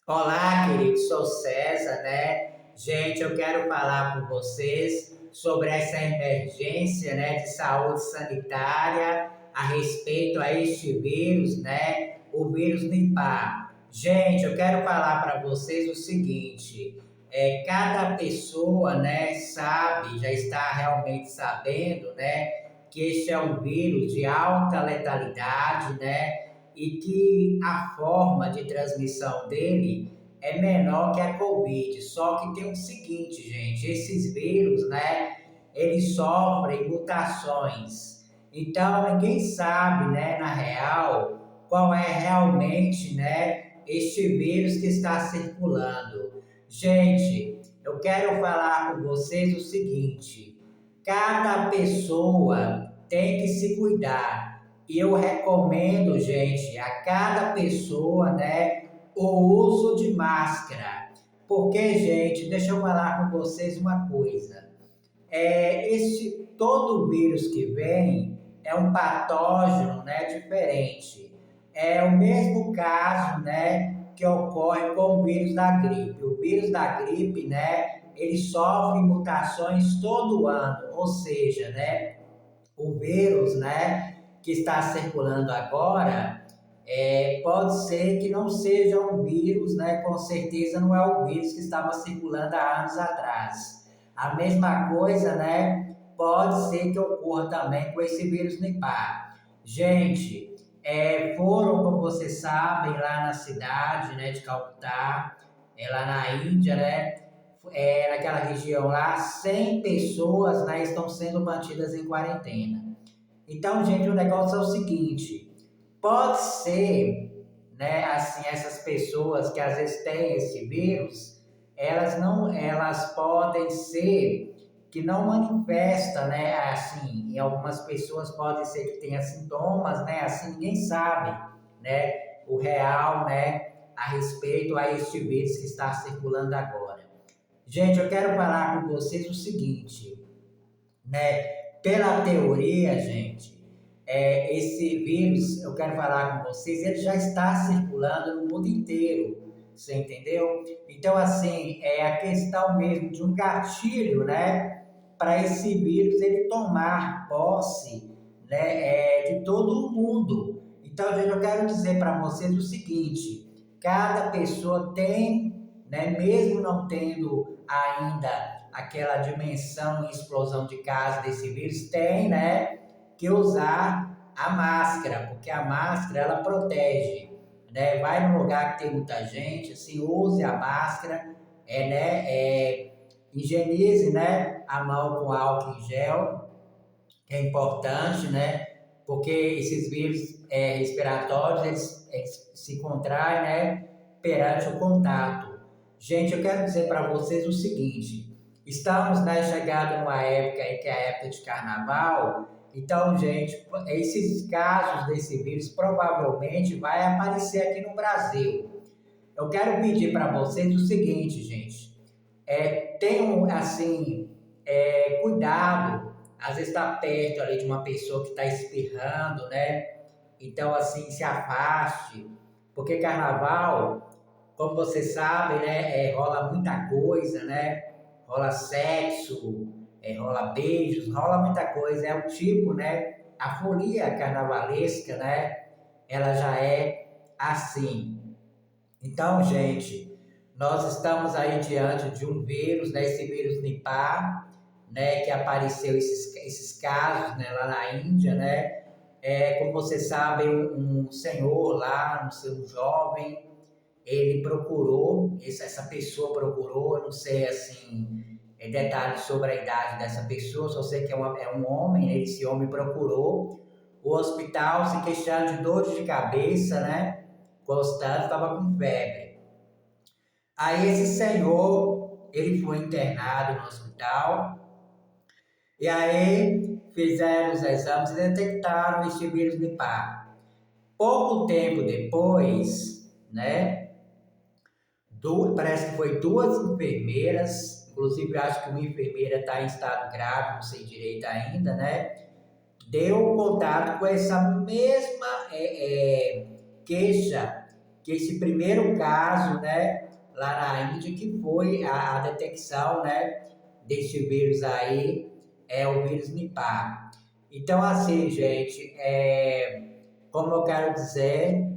Olá, querido, sou César, né? Gente, eu quero falar com vocês sobre essa emergência, né, de saúde sanitária a respeito a este vírus, né, o vírus Nipah. Gente, eu quero falar para vocês o seguinte: cada pessoa, né, sabe, já está realmente sabendo, né, que este é um vírus de alta letalidade, né? E que a forma de transmissão dele é menor que a Covid. Só que tem o seguinte, gente, esses vírus, né, eles sofrem mutações. Então, ninguém sabe, né, na real, qual é realmente, né, este vírus que está circulando. Gente, eu quero falar com vocês o seguinte: cada pessoa tem que se cuidar. E eu recomendo, gente, a cada pessoa, né, o uso de máscara. Porque, gente, deixa eu falar com vocês uma coisa. Todo vírus que vem é um patógeno, né, diferente. É o mesmo caso, né, que ocorre com o vírus da gripe. O vírus da gripe, né, ele sofre mutações todo ano, ou seja, né, o vírus, né, que está circulando agora, pode ser que não seja um vírus, né, com certeza não é o vírus que estava circulando há anos atrás. A mesma coisa, né, pode ser que ocorra também com esse vírus Nipah. Gente, foram, como vocês sabem, lá na cidade, né, de Calcutá, lá na Índia, né, naquela região lá, 100 pessoas, né, estão sendo mantidas em quarentena. Então, gente, o negócio é o seguinte: pode ser, né, assim, essas pessoas que às vezes têm esse vírus, elas podem ser que não manifesta, né, assim, em algumas pessoas pode ser que tenha sintomas, né, assim, ninguém sabe, né, o real, né, a respeito a este vírus que está circulando agora. Gente, eu quero falar com vocês o seguinte, né? Pela teoria, gente, esse vírus, eu quero falar com vocês, ele já está circulando no mundo inteiro, você entendeu? Então, assim, é a questão mesmo de um gatilho, né? Para esse vírus ele tomar posse, né? De todo o mundo. Então, gente, eu quero dizer para vocês o seguinte: cada pessoa tem, né? Mesmo não tendo ainda aquela dimensão e explosão de casos desse vírus, tem, né, que usar a máscara, porque a máscara, ela protege, né, vai no lugar que tem muita gente, assim, use a máscara, higienize, né, a mão com álcool em gel, que é importante, né, porque esses vírus respiratórios, eles se contraem, né, perante o contato. Gente, eu quero dizer para vocês o seguinte: estamos, né, chegando numa época aí que é a época de carnaval, então, gente, esses casos desse vírus provavelmente vai aparecer aqui no Brasil. Eu quero pedir para vocês o seguinte, gente, tenham, assim, cuidado, às vezes está perto ali de uma pessoa que está espirrando, né? Então, assim, se afaste, porque carnaval, como vocês sabem, né, rola muita coisa, né? Rola sexo, rola beijos, rola muita coisa. É o tipo, né? A folia carnavalesca, né? Ela já é assim. Então, gente, nós estamos aí diante de um vírus, né? Esse vírus Nipah, né? Que apareceu esses casos, né? Lá na Índia, né? Como vocês sabem, um senhor lá, um jovem, ele procurou, essa pessoa procurou, eu não sei assim, detalhes sobre a idade dessa pessoa, só sei que é um homem, né? Esse homem procurou o hospital se queixando de dores de cabeça, né? Constante, estava com febre. Aí esse senhor, ele foi internado no hospital, e aí fizeram os exames e detectaram este vírus Nipah. Pouco tempo depois, né? Parece que foi duas enfermeiras, inclusive acho que uma enfermeira está em estado grave, não sei direito ainda, né? Deu contato com essa mesma queixa que esse primeiro caso, né, lá na Índia, que foi a detecção, né, desse vírus aí, é o vírus Nipah. Então, assim, gente, como eu quero dizer,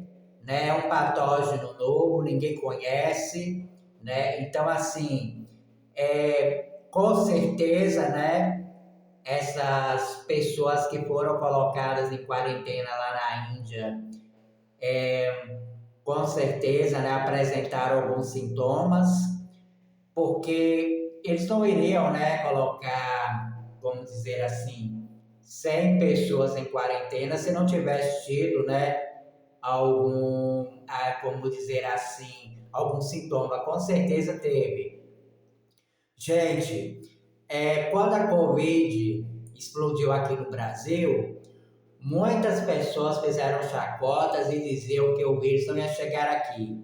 né, é um patógeno novo, ninguém conhece, né? Então, assim, com certeza, né, essas pessoas que foram colocadas em quarentena lá na Índia, com certeza, né, apresentaram alguns sintomas, porque eles não iriam, né, colocar, vamos dizer assim, 100 pessoas em quarentena se não tivesse tido, né, algum, como dizer assim, algum sintoma. Com certeza teve. Gente, quando a Covid explodiu aqui no Brasil, muitas pessoas fizeram chacotas e diziam que o vírus não ia chegar aqui,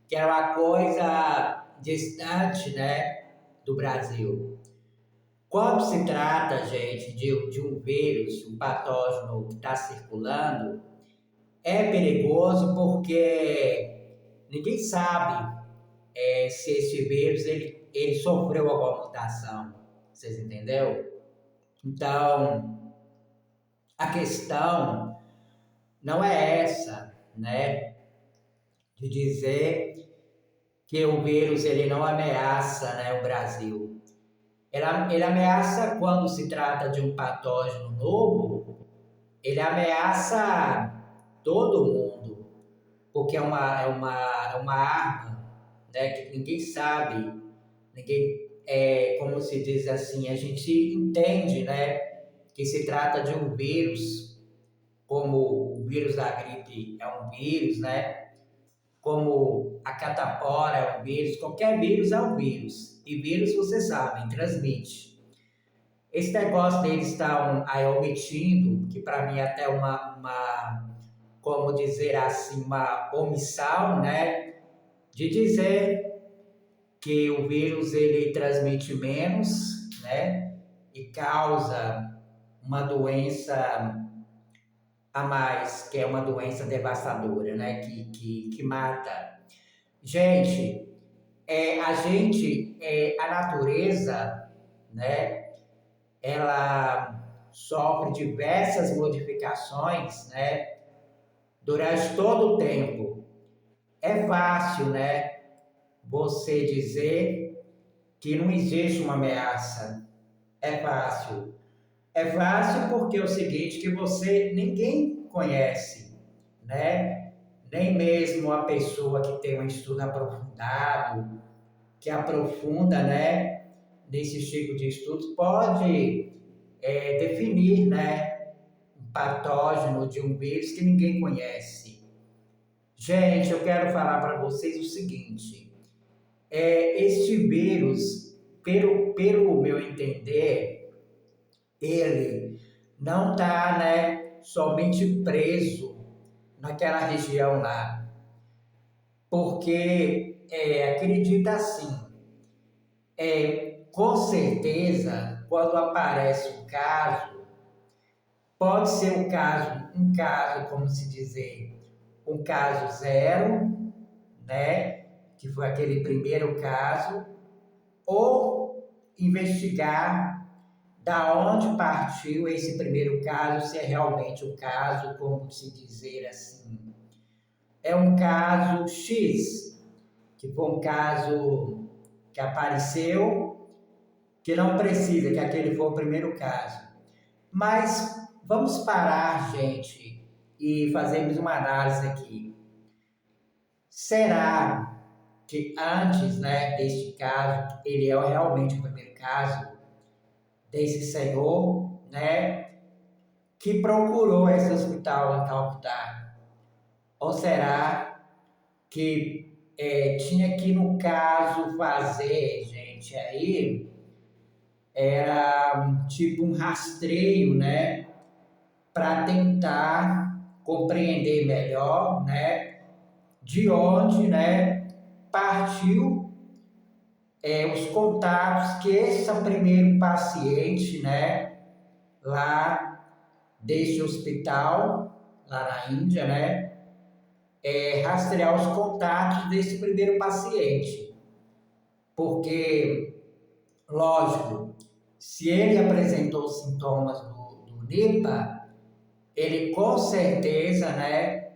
que era uma coisa distante, né, do Brasil. Quando se trata, gente, de um vírus, um patógeno que está circulando, é perigoso porque ninguém sabe se esse vírus ele sofreu alguma mutação. Vocês entenderam? Então, a questão não é essa, né? De dizer que o vírus ele não ameaça, né, o Brasil. Ele ameaça quando se trata de um patógeno novo, ele ameaça todo mundo, porque é uma arma, né, que ninguém sabe, como se diz assim, a gente entende, né, que se trata de um vírus, como o vírus da gripe é um vírus, né, como a catapora é um vírus, qualquer vírus é um vírus. E vírus, vocês sabem, transmite. Esse negócio deles estão aí omitindo, que para mim é até como dizer assim, uma omissão, né? De dizer que o vírus ele transmite menos, né? E causa uma doença a mais, que é uma doença devastadora, né? Que mata. Gente, a natureza, né? Ela sofre diversas modificações, né? Durante todo o tempo. É fácil, né? Você dizer que não existe uma ameaça. É fácil. É fácil porque é o seguinte, que ninguém conhece, né? Nem mesmo a pessoa que tem um estudo aprofundado, que aprofunda, né, nesse tipo de estudos, pode definir, né, um patógeno de um vírus que ninguém conhece. Gente, eu quero falar para vocês o seguinte, este vírus, pelo meu entender, ele não está, né, somente preso naquela região lá, porque acredita assim, com certeza, quando aparece um caso, pode ser um caso, como se dizer, um caso zero, né, que foi aquele primeiro caso, ou investigar da onde partiu esse primeiro caso, se é realmente um caso, como se dizer assim, é um caso X, que foi um caso que apareceu, que não precisa, que aquele foi o primeiro caso. Mas vamos parar, gente, e fazermos uma análise aqui. Será que antes, né, deste caso, ele é realmente o primeiro caso desse senhor, né, que procurou esse hospital em Calcutá? Ou será que tinha que, no caso, fazer, gente, aí era tipo um rastreio, né, para tentar compreender melhor, né, de onde, né, partiu os contatos que esse primeiro paciente, né, lá deste hospital, lá na Índia, né, rastrear os contatos desse primeiro paciente. Porque, lógico, se ele apresentou sintomas do Nipah, ele com certeza, né,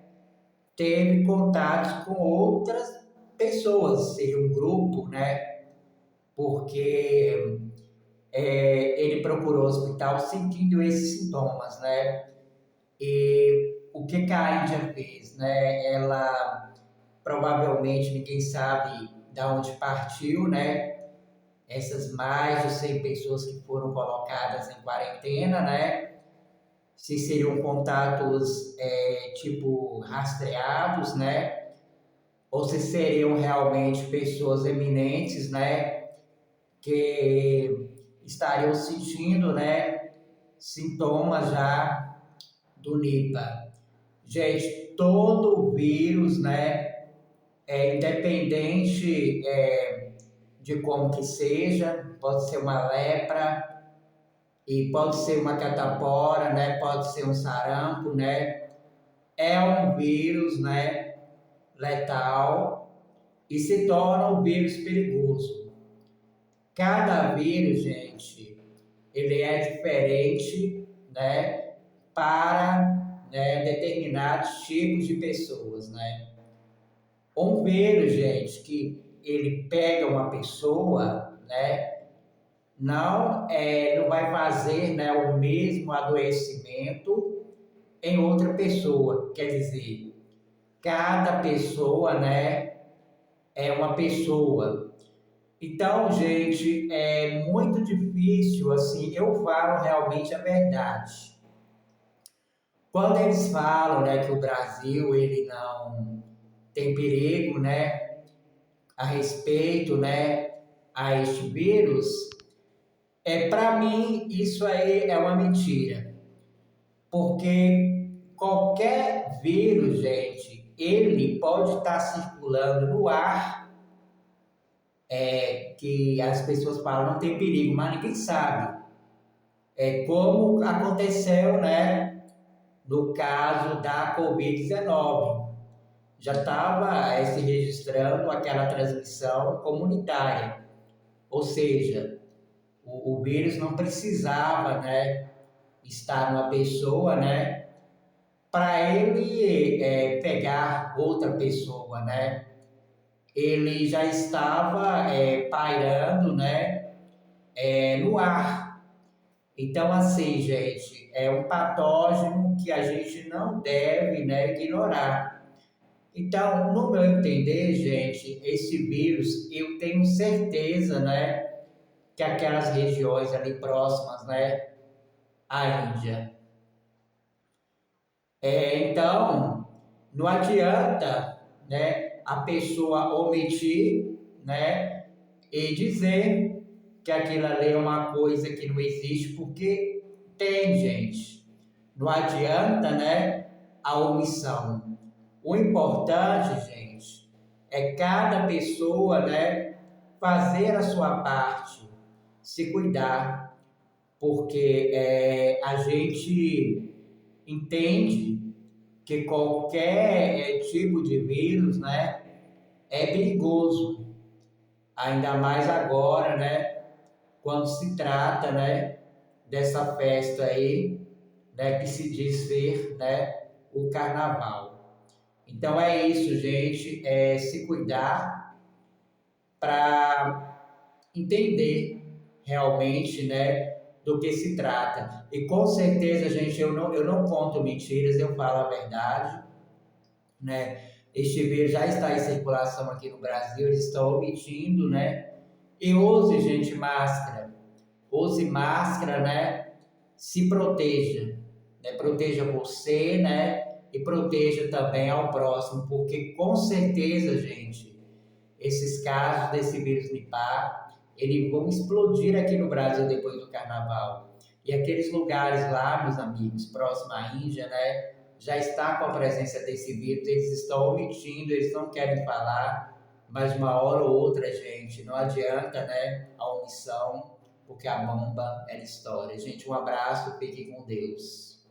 teve contatos com outras pessoas, seria um grupo, né, porque ele procurou o hospital sentindo esses sintomas, né, e o que a Índia fez, né, ela provavelmente ninguém sabe de onde partiu, né, essas mais de 100 pessoas que foram colocadas em quarentena, né, se seriam contatos tipo rastreados, né? Ou se seriam realmente pessoas eminentes, né? Que estariam sentindo, né? Sintomas já do Nipah. Gente, todo vírus, né? Independente de como que seja, pode ser uma lepra, e pode ser uma catapora, né? Pode ser um sarampo, né? É um vírus, né, letal e se torna um vírus perigoso. Cada vírus, gente, ele é diferente, né, para determinados tipos de pessoas, né? Um vírus, gente, que ele pega uma pessoa, né, não vai fazer, né, o mesmo adoecimento em outra pessoa. Quer dizer, cada pessoa, né, é uma pessoa. Então, gente, é muito difícil, assim, eu falo realmente a verdade. Quando eles falam, né, que o Brasil, ele não tem perigo, né, a respeito, né, a este vírus, para mim, isso aí é uma mentira. Porque qualquer vírus, gente, ele pode estar circulando no ar, que as pessoas falam não tem perigo, mas ninguém sabe. É como aconteceu, né, no caso da Covid-19. Já estava se registrando aquela transmissão comunitária, ou seja, o vírus não precisava, né, estar numa pessoa, né, para ele pegar outra pessoa, né? Ele já estava pairando, né, no ar. Então, assim, gente, é um patógeno que a gente não deve, né, ignorar. Então, no meu entender, gente, esse vírus, eu tenho certeza, né, que aquelas regiões ali próximas, né, à Índia. Então, não adianta, né, a pessoa omitir, né, e dizer que aquilo ali é uma coisa que não existe, porque tem, gente. Não adianta, né, a omissão. O importante, gente, é cada pessoa, né, fazer a sua parte, se cuidar, porque a gente entende que qualquer tipo de vírus, né, é perigoso, ainda mais agora, né, quando se trata, né, dessa festa aí, né, que se diz ser, né, o carnaval. Então é isso, gente, se cuidar para entender realmente, né, do que se trata. E com certeza, gente, eu não conto mentiras, eu falo a verdade, né? Este vírus já está em circulação aqui no Brasil, eles estão omitindo, né? E use, gente, máscara. Use máscara, né? Se proteja, né? Proteja você, né? E proteja também ao próximo, porque com certeza, gente, esses casos desse vírus Nipah, eles vão explodir aqui no Brasil depois do carnaval. E aqueles lugares lá, meus amigos, próximo à Índia, né, já está com a presença desse vírus, eles estão omitindo, eles não querem falar, mas uma hora ou outra, gente, não adianta, né, a omissão, porque a bomba é história. Gente, um abraço, fique com Deus.